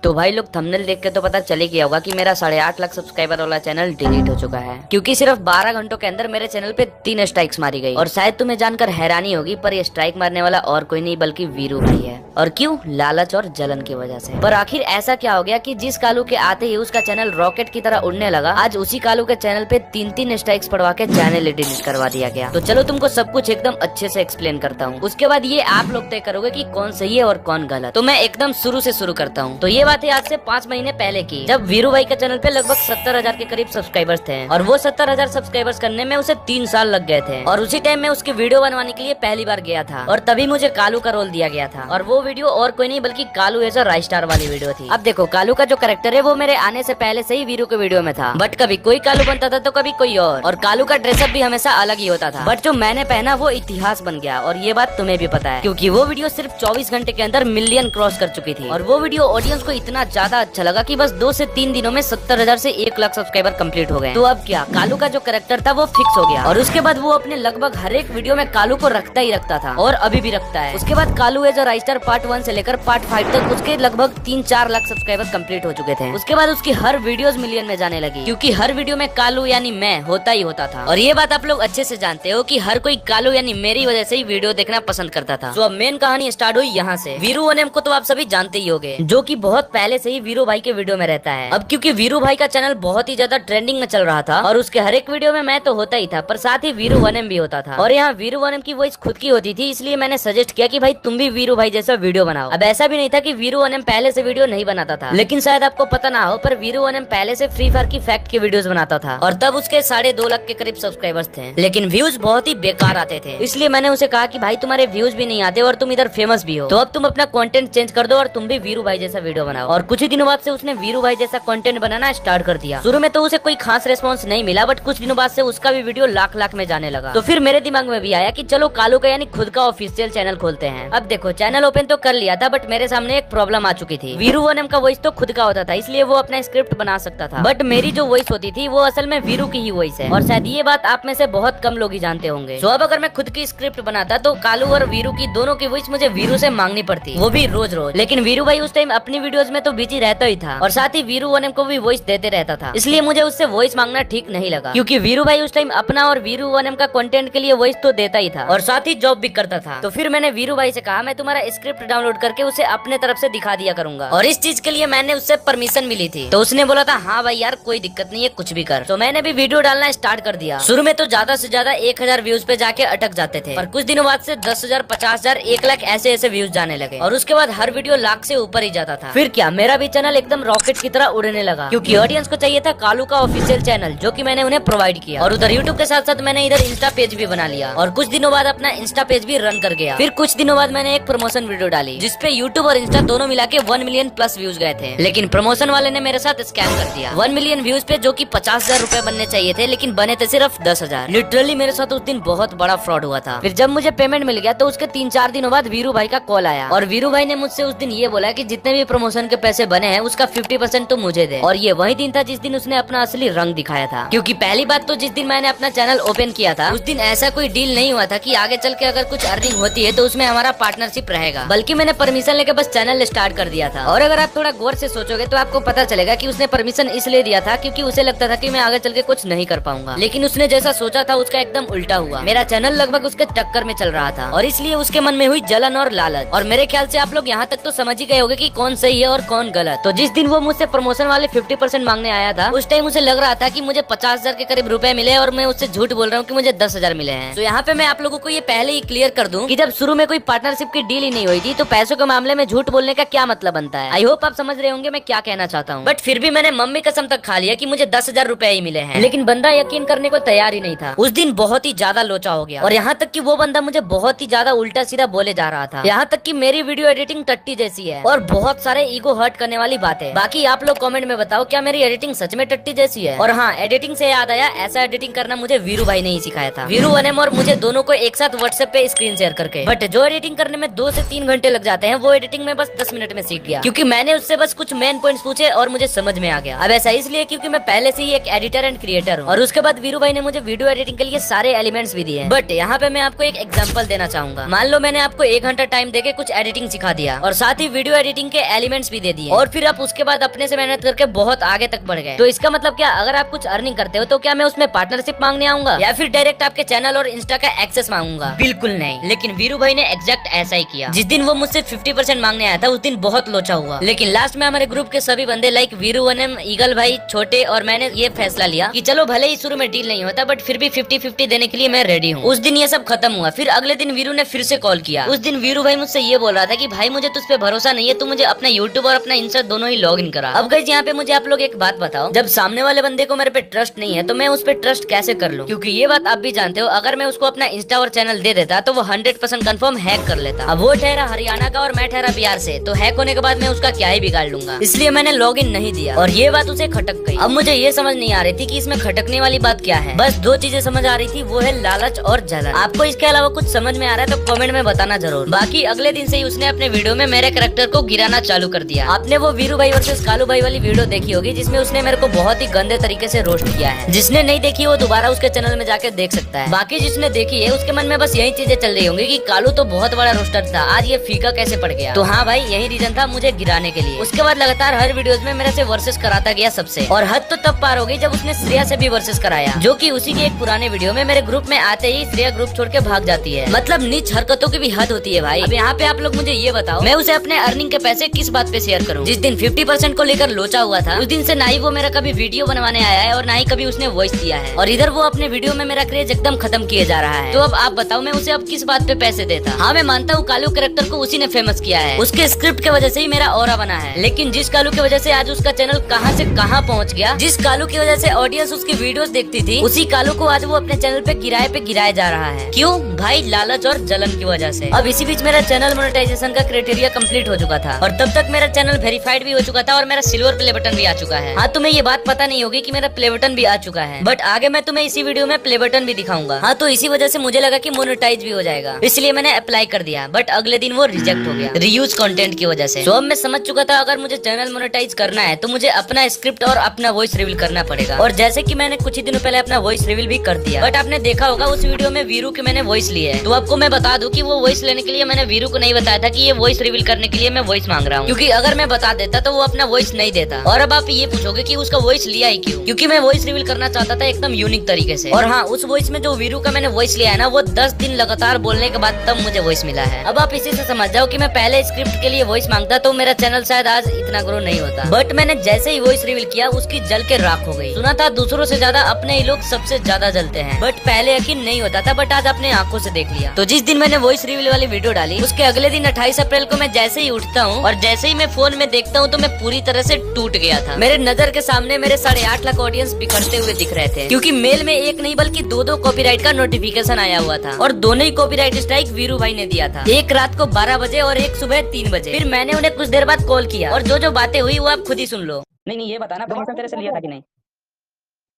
तो भाई लोग थंबनेल देख के तो पता चल ही गया होगा कि मेरा 8.5 लाख सब्सक्राइबर वाला चैनल डिलीट हो चुका है, क्योंकि सिर्फ 12 घंटों के अंदर मेरे चैनल पे 3 स्ट्राइक्स मारी गई। और शायद तुम्हें जानकर हैरानी होगी, पर ये स्ट्राइक मारने वाला और कोई नहीं बल्कि वीरू भाई है। और क्यों? लालच और जलन की वजह से। पर आखिर ऐसा क्या हो गया कि जिस कालू के आते ही उसका चैनल रॉकेट की तरह उड़ने लगा, आज उसी कालू के चैनल पे 3 स्ट्राइक्स पड़वा के चैनल डिलीट करवा दिया गया। तो चलो तुमको सब कुछ एकदम अच्छे से एक्सप्लेन करता हूँ, उसके बाद ये आप लोग तय करोगे कि कौन सही है और कौन गलत। तो मैं एकदम शुरू से शुरू करता हूँ। तो ये बात है आज से 5 महीने पहले की, जब वीरू भाई के चैनल पे लगभग 70,000 के करीब सब्सक्राइबर्स थे, और वो 70,000 सब्सक्राइबर्स करने में उसे 3 साल लग गए थे। और उसी टाइम में उसकी वीडियो बनवाने के लिए पहली बार गया था, और तभी मुझे कालू का रोल दिया गया था। और वो वीडियो और कोई नहीं बल्कि Kalu as a rise star वाली वीडियो थी। अब देखो, कालू का जो कैरेक्टर है वो मेरे आने से पहले से ही वीरू के वीडियो में था, बट कभी कोई कालू बनता था तो कभी कोई और कालू का ड्रेसअप भी हमेशा अलग ही होता था। बट जो मैंने पहना वो इतिहास बन गया, और ये बात तुम्हें भी पता है, क्योंकि वो वीडियो सिर्फ 24 घंटे के अंदर मिलियन क्रॉस कर चुकी थी। और वो वीडियो ऑडियंस को इतना ज्यादा अच्छा लगा कि बस 2 से 3 दिनों में 70,000 से 1 लाख सब्सक्राइबर कंप्लीट हो गए। तो अब क्या, कालू का जो कैरेक्टर था वो फिक्स हो गया, और उसके बाद वो अपने लगभग हर एक वीडियो में कालू को रखता ही रखता था, और अभी भी रखता है। उसके बाद Kalu as a rise star part 1 से लेकर पार्ट 5 तक उसके लगभग 3-4 लाख सब्सक्राइबर कंप्लीट हो चुके थे। उसके बाद उसकी हर वीडियोस मिलियन में जाने लगी, क्योंकि हर वीडियो में कालू यानी मैं होता ही होता था। और ये बात आप लोग अच्छे से जानते हो कि हर कोई कालू यानी मेरी वजह से ही वीडियो देखना पसंद करता था। तो अब मेन कहानी स्टार्ट हुई यहाँ से। वीरू वनेम को तो आप सभी जानते ही होंगे, जो कि बहुत पहले से ही वीरू भाई के वीडियो में रहता है। अब क्योंकि वीरू भाई का चैनल बहुत ही ज्यादा ट्रेंडिंग में चल रहा था, और उसके हर एक वीडियो में मैं तो होता ही था, पर साथ ही वीरू वनेम भी होता था। और यहाँ वीरू वनेम की वॉइस खुद की होती थी, इसलिए मैंने सजेस्ट किया कि भाई तुम भी वीरू भाई जैसा वीडियो बनाओ। अब ऐसा भी नहीं था कि वीरू वनेम पहले से वीडियो नहीं बनाता था, लेकिन शायद आपको पता ना हो, पर वीरू वनेम पहले से फ्री फायर की फैक्ट की वीडियोस बनाता था, और तब उसके 2.5 लाख के करीब सब्सक्राइबर्स थे। लेकिन व्यूज बहुत ही बेकार आते थे, इसलिए मैंने उसे कहा कि भाई तुम्हारे व्यूज भी नहीं आते और तुम इधर फेमस भी हो, तो अब तुम अपना कंटेंट चेंज कर दो और तुम भी वीरू भाई जैसा वीडियो बनाओ। और कुछ ही दिनों बाद से उसने वीरू भाई जैसा कंटेंट बनाना स्टार्ट कर दिया। शुरू में तो उसे कोई खास रेस्पॉन्स नहीं मिला, बट कुछ दिनों बाद से उसका भी वीडियो लाख में जाने लगा। तो फिर मेरे दिमाग में भी आया कि चलो कालू का यानी खुद का ऑफिशियल चैनल खोलते हैं। अब देखो, चैनल ओपन तो कर लिया था, बट मेरे सामने एक प्रॉब्लम आ चुकी थी। वीरू वनेम का वॉइस तो खुद का होता था, इसलिए वो अपना स्क्रिप्ट बना सकता था, बट मेरी जो वॉइस होती थी वो असल में वीरू की ही वॉइस है, और शायद ये बात आप में से बहुत कम लोग ही जानते होंगे। तो अब अगर मैं खुद की स्क्रिप्ट बनाता तो कालू और वीरू की दोनों की वॉइस मुझे वीरू से मांगनी पड़ती, वो भी रोज। लेकिन वीरू भाई उस टाइम अपनी वीडियोस में तो बिजी रहता ही था, और साथ ही वीरू वनेम को भी वॉइस देते रहता था, इसलिए मुझे उससे वॉइस मांगना ठीक नहीं लगा, क्योंकि वीरू भाई उस टाइम अपना और वीरू वनेम का कंटेंट के लिए वॉइस तो देता ही था, और साथ ही जॉब भी करता था। तो फिर मैंने वीरू भाई से कहा मैं तुम्हारा स्क्रिप्ट डाउनलोड करके उसे अपने तरफ से दिखा दिया करूंगा, और इस चीज के लिए मैंने उससे परमिशन मिली थी। तो उसने बोला था हाँ भाई यार कोई दिक्कत नहीं है, कुछ भी कर। तो मैंने भी वीडियो डालना स्टार्ट कर दिया। शुरू में तो ज्यादा से ज्यादा 1,000 व्यूज पे जाके अटक जाते थे, पर कुछ दिनों बाद से 10,000, 50,000, 1 लाख ऐसे व्यूज जाने लगे, और उसके बाद हर वीडियो लाख से ऊपर ही जाता था। फिर क्या, मेरा भी चैनल एकदम रॉकेट की तरह उड़ने लगा, क्योंकि ऑडियंस को चाहिए था कालू का ऑफिशियल चैनल, जो कि मैंने उन्हें प्रोवाइड किया। और उधर यूट्यूब के साथ साथ मैंने इधर इंस्टा पेज भी बना लिया, और कुछ दिनों बाद अपना इंस्टा पेज भी रन कर गया। फिर कुछ दिनों बाद मैंने एक प्रमोशन वीडियो डाली, जिसपे यूट्यूब और इंस्टा दोनों मिला के 1 मिलियन प्लस व्यूज गए थे। लेकिन प्रमोशन वाले ने मेरे साथ स्कैम कर दिया। 1 मिलियन व्यूज पे जो कि 50,000 रुपए बनने चाहिए थे, लेकिन बने थे सिर्फ 10,000। लिटरली मेरे साथ उस दिन बहुत बड़ा फ्रॉड हुआ था। फिर जब मुझे पेमेंट मिल गया तो उसके 3-4 दिनों बाद वीरू भाई का कॉल आया, और वीरू भाई ने मुझसे उस दिन ये बोला कि जितने भी प्रमोशन के पैसे बने हैं उसका 50% तो मुझे दे। और ये वही दिन था जिस दिन उसने अपना असली रंग दिखाया था, क्योंकि पहली बात तो जिस दिन मैंने अपना चैनल ओपन किया था उस दिन ऐसा कोई डील नहीं हुआ था कि आगे चल के अगर कुछ अर्निंग होती है तो उसमें हमारा पार्टनरशिप रहेगा, बल्कि मैंने परमिशन लेके बस चैनल स्टार्ट कर दिया था। और अगर आप थोड़ा गौर से सोचोगे तो आपको पता चलेगा कि उसने परमिशन इसलिए दिया था क्योंकि उसे लगता था कि मैं आगे चल के कुछ नहीं कर पाऊंगा, लेकिन उसने जैसा सोचा था उसका एकदम उल्टा हुआ। मेरा चैनल लगभग उसके टक्कर में चल रहा था, और इसलिए उसके मन में हुई जलन और लालच। और मेरे ख्याल से आप लोग यहाँ तक तो समझ ही गए होंगे कि कौन सही है और कौन गलत। तो जिस दिन वो मुझसे प्रमोशन वाले 50% मांगने आया था, उस टाइम उसे लग रहा था कि मुझे 50,000 के करीब रुपए मिले, और मैं उससे झूठ बोल रहा हूँ कि मुझे 10,000 मिले हैं। तो यहाँ पे मैं आप लोगों को ये पहले ही क्लियर कर दूं कि जब शुरू में कोई पार्टनरशिप की डील ही नहीं हुई थी, तो पैसों के मामले में झूठ बोलने का क्या मतलब बनता है। आई होप आप समझ रहे होंगे मैं क्या कहना चाहता हूँ। बट फिर भी मैंने मम्मी कसम तक खा लिया कि मुझे 10,000 रुपए ही मिले हैं, लेकिन बंदा यकीन करने को तैयार ही नहीं था। उस दिन बहुत ही ज्यादा लोचा हो गया, और यहाँ तक कि वो बंदा मुझे बहुत ही ज्यादा उल्टा सीधा बोले जा रहा था। यहाँ तक कि मेरी वीडियो एडिटिंग टट्टी जैसी है, और बहुत सारे ईगो हर्ट करने वाली बातें। बाकी आप लोग कमेंट में बताओ क्या मेरी एडिटिंग सच में टट्टी जैसी है। और हाँ, एडिटिंग से याद आया, ऐसा एडिटिंग करना मुझे वीरू भाई ने ही सिखाया था। वीरू वनेम और मुझे दोनों को एक साथ व्हाट्सएप पे स्क्रीन शेयर करके। बट जो एडिटिंग करने में 2 से 3 घंटे लग जाते हैं, वो एडिटिंग में बस 10 मिनट में सीख गया, क्योंकि मैंने उससे बस कुछ मेन पॉइंट्स पूछे और मुझे समझ में आ गया। अब ऐसा इसलिए क्योंकि मैं पहले से ही एक एडिटर एंड क्रिएटर हूँ, और उसके बाद वीरू भाई ने मुझे वीडियो एडिटिंग के लिए सारे एलिमेंट्स भी दिए। बट यहाँ पे मैं आपको एक एग्जांपल देना चाहूंगा। मान लो मैंने आपको 1 घंटा टाइम देके कुछ एडिटिंग सिखा दिया, और साथ ही वीडियो एडिटिंग के एलिमेंट्स लाइक्स भी दे दिए और फिर आप उसके बाद अपने से मेहनत करके बहुत आगे तक बढ़ गए। तो इसका मतलब क्या, अगर आप कुछ अर्निंग करते हो तो क्या मैं उसमें पार्टनरशिप मांगने आऊंगा या फिर डायरेक्ट आपके चैनल और इंस्टा का एक्सेस मांगूंगा? बिल्कुल नहीं। लेकिन वीरू भाई ने एग्जैक्ट ऐसा ही किया। जिस दिन वो मुझसे 50% मांगने आया था उस दिन बहुत लोचा हुआ, लेकिन लास्ट में हमारे ग्रुप के सभी बंदे लाइक वीरू वनम, ईगल भाई, छोटे और मैंने ये फैसला लिया कि चलो भले ही शुरू में डील नहीं होता बट फिर भी 50-50 देने के लिए मैं रेडी हूँ। उस दिन ये सब खत्म हुआ। फिर अगले दिन वीरू ने फिर से कॉल किया। उस दिन वीरू भाई मुझसे ये बोल रहा था कि भाई मुझे तुझ पे भरोसा नहीं है, तू मुझे अपना यूट्यूब और अपना इंस्टा दोनों ही लॉग इन करा। अब गाइस यहाँ पे मुझे आप लोग एक बात बताओ, जब सामने वाले बंदे को मेरे पे ट्रस्ट नहीं है तो मैं उस पे ट्रस्ट कैसे कर लूँ? क्योंकि ये बात आप भी जानते हो, अगर मैं उसको अपना इंस्टा और चैनल दे देता तो वो 100% कंफर्म हैक कर लेता। अब वो ठहरा हरियाणा का और मैं ठहरा बिहार से, तो हैक होने के बाद मैं उसका क्या ही बिगाड़ लूंगा, इसलिए मैंने लॉग इन नहीं दिया और ये बात उसे खटक गई। अब मुझे ये समझ नहीं आ रही थी कि इसमें खटकने वाली बात क्या है। बस दो चीजें समझ आ रही थी, वो है लालच और जलन। आपको इसके अलावा कुछ समझ में आ रहा है तो कमेंट में बताना जरूर। बाकी अगले दिन से ही उसने अपने वीडियो में मेरे कैरेक्टर को गिराना चालू कर दिया। आपने वो वीरू भाई वर्सेस कालू भाई वाली वीडियो देखी होगी जिसमें उसने मेरे को बहुत ही गंदे तरीके से रोस्ट किया है। जिसने नहीं देखी वो दोबारा उसके चैनल में जाके देख सकता है। बाकी जिसने देखी है उसके मन में बस यही चीजें चल रही होंगी कि कालू तो बहुत बड़ा रोस्टर था, आज ये फीका कैसे पड़ गया। तो हाँ भाई, यही रीजन था मुझे गिराने के लिए। उसके बाद लगातार हर वीडियोस में मेरे से वर्सेस कराता गया सबसे, और हद तो तब पार हो गई जब उसने श्रेया से भी वर्सेस कराया, जो कि उसी के एक पुराने वीडियो में मेरे ग्रुप में आते ही श्रेया ग्रुप छोड़ के भाग जाती है। मतलब नीच हरकतों की भी हद होती है भाई। अब यहाँ पे आप लोग मुझे ये बताओ, मैं उसे अपने अर्निंग के पैसे किस बात पे शेयर करूँ? जिस दिन 50% को लेकर लोचा हुआ था उस दिन से ना ही वो मेरा कभी वीडियो बनवाने आया है और ना ही कभी उसने वॉइस दिया है, और इधर वो अपने वीडियो में मेरा क्रेज एकदम खत्म किए जा रहा है। तो अब आप बताओ मैं उसे अब किस बात पे पैसे देता? हाँ मैं मानता हूँ कालू कैरेक्टर को उसी ने फेमस किया है, उसके स्क्रिप्ट के वजह से ही मेरा ऑरा बना है, लेकिन जिस कालू की वजह से आज उसका चैनल कहाँ से कहाँ पहुँच गया, जिस कालू की वजह से ऑडियंस उसकी वीडियोस देखती थी, उसी कालू को आज वो अपने चैनल पे गिराया जा रहा है। क्यों भाई? लालच और जलन की वजह से। अब इसी बीच मेरा चैनल मोनेटाइजेशन का क्राइटेरिया कंप्लीट हो चुका था और तब तक मेरा चैनल वेरीफाइड भी हो चुका था और मेरा सिल्वर प्ले बटन भी आ चुका है। हाँ तुम्हें ये बात पता नहीं होगी कि मेरा प्ले बटन भी आ चुका है, बट आगे मैं तुम्हें इसी वीडियो में प्ले बटन भी दिखाऊंगा। हाँ तो इसी वजह से मुझे लगा कि मोनेटाइज भी हो जाएगा, इसलिए मैंने अप्लाई कर दिया, बट अगले दिन वो रिजेक्ट हो गया रीयूज कंटेंट की वजह से। तो अब मैं समझ चुका था अगर मुझे चैनल मोनेटाइज करना है तो मुझे अपना स्क्रिप्ट और अपना वॉइस रिवील करना पड़ेगा, और जैसे कि मैंने कुछ ही दिनों पहले अपना वॉइस रिवील भी कर दिया। बट आपने देखा होगा उस वीडियो में वीरू की मैंने वॉइस ली है, तो आपको मैं बता दूं कि वो वॉइस लेने के लिए मैंने वीरू को नहीं बताया था कि ये वॉइस रिवील करने के लिए मैं वॉइस मांग रहा हूँ, क्योंकि अगर मैं बता देता तो वो अपना वॉइस नहीं देता। और अब आप ये पूछोगे कि उसका वॉइस लिया ही क्यों? क्योंकि मैं वॉइस रिवील करना चाहता था एकदम यूनिक तरीके से। और हाँ, उस वॉइस में जो वीरू का मैंने वॉइस लिया है ना, वो 10 दिन लगातार बोलने के बाद तब मुझे वॉइस मिला है। अब आप इसी से समझ जाओ कि मैं पहले स्क्रिप्ट के लिए वॉइस मांगता तो मेरा चैनल शायद आज इतना ग्रो नहीं होता, बट मैंने जैसे ही वॉइस रिवील किया उसकी जल के राख हो गई। सुना था दूसरों से ज्यादा अपने ही लोग सबसे ज्यादा जलते हैं, बट पहले यकीन नहीं होता था, बट आज अपने आंखों से देख लिया। तो जिस दिन मैंने वॉइस रिवील वाली वीडियो डाली उसके अगले दिन 28 अप्रैल को मैं जैसे ही उठता हूँ और जैसे ही मैं फोन में देखता हूँ तो मैं पूरी तरह से टूट गया था। मेरे नजर के सामने मेरे 8.5 लाख ऑडियंस बिखरते हुए दिख रहे थे, क्योंकि मेल में एक नहीं बल्कि दो कॉपीराइट का नोटिफिकेशन आया हुआ था, और दोनों ही कॉपीराइट स्ट्राइक वीरू भाई ने दिया था, एक रात को 12 बजे और एक सुबह 3 बजे। फिर मैंने उन्हें कुछ देर बाद कॉल किया और जो बातें हुई वो आप खुद ही सुन लो। नहीं ये बताना परमिशन तेरे से लिया था कि नहीं?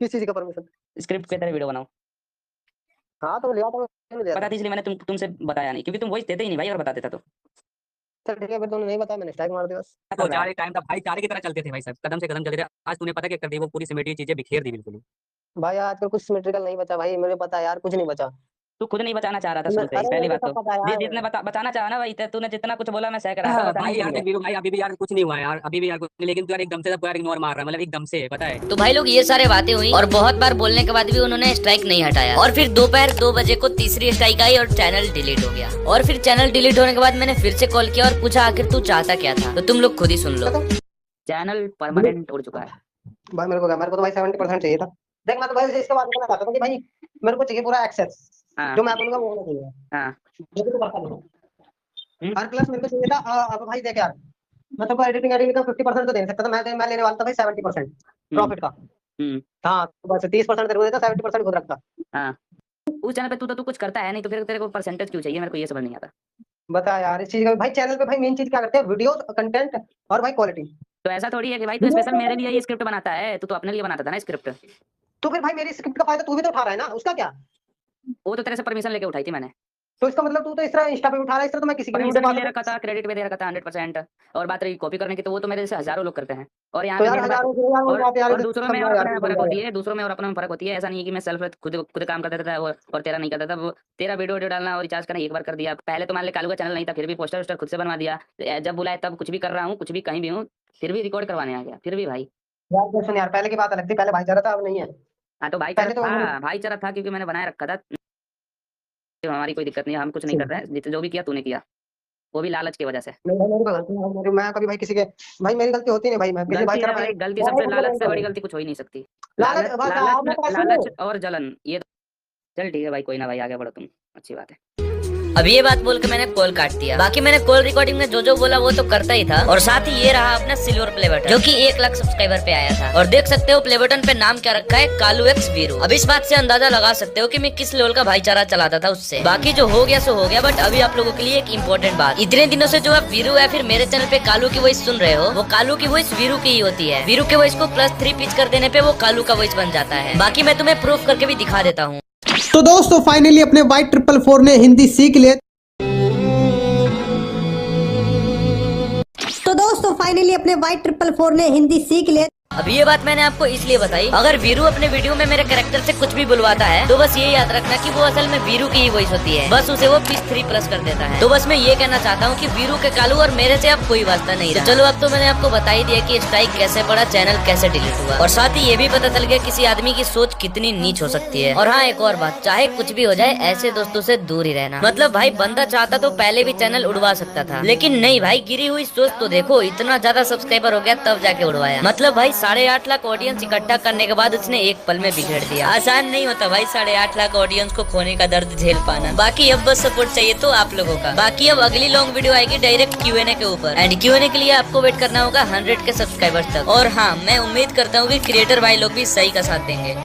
किस चीज का परमिशन? स्क्रिप्ट के तरह वीडियो बनाओ। हाँ तो लिया था, पता थी इसलिए मैंने तुमसे बताया नहीं, क्योंकि तुम वॉइस देते ही नहीं भाई, अगर बता देता तो। चल ठीक है, फिर तुमने नहीं बताया, मैंने स्ट्राइक मार दिया बस। तो चार टाइम था भाई, चारे की तरह चलते थे भाई साहब, कदम से कदम चलते थे। आज तूने पता क्या कर दी? वो पूरी सिमेट्री चीजें बिखेर दी बिल्कुल। भाई आजकल कुछ सिमेट्रिकल नहीं बचा भाई, मुझे पता है यार, कुछ नहीं बचा। तू खुद नहीं बचाना चाह रहा था शुरू से ही, अरे पहली मुझे बात सब तो पता है यार। जितने बचाना चाहा ना भाई, तूने जितना कुछ बोला मैं सह कर रहा था, भाई यार वीरू भाई, अभी भी यार कुछ नहीं हुआ यार, अभी भी यार कुछ नहीं, लेकिन तू यार एकदम से सबको यार इग्नोर मार रहा है, मतलब एकदम से, पता है। तो भाई लोग ये सारे बातें हुई और बहुत बार बोलने के बाद भी उन्होंने स्ट्राइक नहीं हटाया, और फिर दोपहर 2 बजे को तीसरी स्ट्राइक आई और चैनल डिलीट हो गया। और फिर चैनल डिलीट होने के बाद मैंने फिर से कॉल किया और पूछा आखिर तू चाहता क्या था, तो तुम लोग खुद ही सुन लो। चैनल परमानेंट उड़ चुका है भाई मेरे को तो भाई 70% चाहिए था। देख मैं तो भाई इसके बाद कहना चाहता हूँ कि भाई मेरे को चाहिए पूरा एक्सेस, जो मैं बोलूंगा वो होना चाहिए। हाँ जो भी तू करता नहीं हर प्लस मेरे को चाहिए था। अब भाई देख यार, मैं तो एडिटिंग का 50% तो दे नहीं सकता था, मैं लेने वाला था भाई 70% प्रॉफिट का। हाँ तो बस 30% तेरे को देता, 70% खुद रखता। हाँ उस चैनल पे तू कुछ करता है नहीं, तो फिर तेरे को परसेंटेज क्यों चाहिए? मेरे को ये समझ नहीं आता। बता यार इस चीज का भाई, चैनल पे भाई मेन चीज क्या करते हैं? वीडियो, कंटेंट और भाई क्वालिटी। तो ऐसा थोड़ी है कि भाई तू स्पेशल मेरे लिए ये स्क्रिप्ट बनाता है, तू तो अपने लिए बनाता था ना स्क्रिप्ट। तो फिर भाई मेरी स्क्रिप्ट का फायदा तू भी तो उठा रहा है ना, उसका क्या? वो तो तेरे से परमिशन लेके उठाई थी मैंने। तो इसका मतलब तू तो इस तरह इंस्टा पे उठा रहा है, इस तरह तो मैं किसी की वीडियो ले रखा था, क्रेडिट पे दे रखा था 100%। और बात रही कॉपी करने की, तो वो तो मेरे जैसे हजारों लोग करते हैं। और यहाँ तो पे यार मेरे पास- हजारों से यार वो बात यार और दूसरों में और समझा यार अपने में तू फर्क समझा होती यार। है, दूसरों में और अपने में फर्क होती है। ऐसा नहीं है कि मैं सेल्फ खुद काम करता था और तेरा नहीं करता था। वो तेरा वीडियो डालना और रिचार्ज करना एक बार कर दिया। पहले तो मान ले कालू का चैनल नहीं था, फिर भी पोस्टर वोस्टर खुद से बनवा दिया। जब बुलाए तब कुछ भी कर रहा हूँ, कुछ भी कहीं भी हूँ, फिर भी रिकॉर्ड करवाने आ गया, फिर भी भाई। यार तो सुन यार, पहले की बात अलग थी, पहले भाईचारा था, अब नहीं है। हाँ तो भाईचारा पहले तो हम था, भाईचारा था क्योंकि मैंने बनाए रखा था। हमारी कोई दिक्कत नहीं है, हम कुछ नहीं कर रहे हैं, जितने जो भी किया तूने किया, वो भी लालच की वजह से। नहीं भाई, मेरी गलती है, मैं कभी भाई किसी के, भाई मेरी गलती होती नहीं भाई, मैं किसी गलती भाईचारा है भाई, भाई गलती सबसे, लालच से बड़ी गलती कुछ हो ही नहीं सकती। लालच बस आपने पास लालच और जलन, ये चल ठीक है भाई, कोई ना भाई, आगे बढ़ो तुम, अच्छी बात है। अब ये बात बोल के मैंने कॉल काट दिया। बाकी मैंने कॉल रिकॉर्डिंग में जो बोला वो तो करता ही था। और साथ ही ये रहा अपना सिल्वर प्ले बटन, जो कि 1 लाख सब्सक्राइबर पे आया था। और देख सकते हो प्ले बटन पे नाम क्या रखा है, कालू एक्स वीरू। अब इस बात से अंदाजा लगा सकते हो कि मैं किस लेवल का भाईचारा चलाता था उससे। बाकी जो हो गया सो हो गया, बट अभी आप लोगों के लिए एक इम्पोर्टेंट बात, इतने दिनों से जो आप वीरू या फिर मेरे चैनल पे कालू की वॉइस सुन रहे हो, वो कालू की वॉइस वीरू की ही होती है। वीरू के वॉइस को +3 पिच कर देने पे वो कालू का वॉइस बन जाता है। बाकी मैं तुम्हें प्रूफ करके भी दिखा देता हूँ। तो दोस्तों फाइनली अपने Y444 ने हिंदी सीख लिया। तो दोस्तों फाइनली अपने Y444 ने हिंदी सीख लिया। अब ये बात मैंने आपको इसलिए बताई, अगर वीरू अपने वीडियो में मेरे कैरेक्टर से कुछ भी बुलवाता है तो बस ये याद रखना कि वो असल में वीरू की ही वॉइस होती है। बस उसे वो पिच 3+ कर देता है। तो बस मैं ये कहना चाहता हूँ कि वीरू के कालू और मेरे से अब कोई वास्ता नहीं रहा। तो चलो अब तो मैंने आपको बता ही दिया कि स्ट्राइक कैसे पड़ा, चैनल कैसे डिलीट हुआ, और साथ ही ये भी पता चल गया किसी आदमी की सोच कितनी नीच हो सकती है। और हाँ, एक और बात, चाहे कुछ भी हो जाए, ऐसे दोस्तों से दूर ही रहना। मतलब भाई बंदा चाहता तो पहले भी चैनल उड़वा सकता था, लेकिन नहीं भाई, गिरी हुई सोच तो देखो, इतना ज्यादा सब्सक्राइबर हो गया तब जाके उड़वाया। मतलब भाई 8.5 लाख ऑडियंस इकट्ठा करने के बाद उसने एक पल में बिगड़ दिया। आसान नहीं होता भाई 8.5 लाख ऑडियंस को खोने का दर्द झेल पाना। बाकी अब बस सपोर्ट चाहिए तो आप लोगों का। बाकी अब अगली लॉन्ग वीडियो आएगी डायरेक्ट Q&A के ऊपर, एंड Q&A के लिए आपको वेट करना होगा 100 के सब्सक्राइबर्स तक। और हाँ, मैं उम्मीद करता हूँ कि क्रिएटर भाई लोग भी सही का साथ देंगे।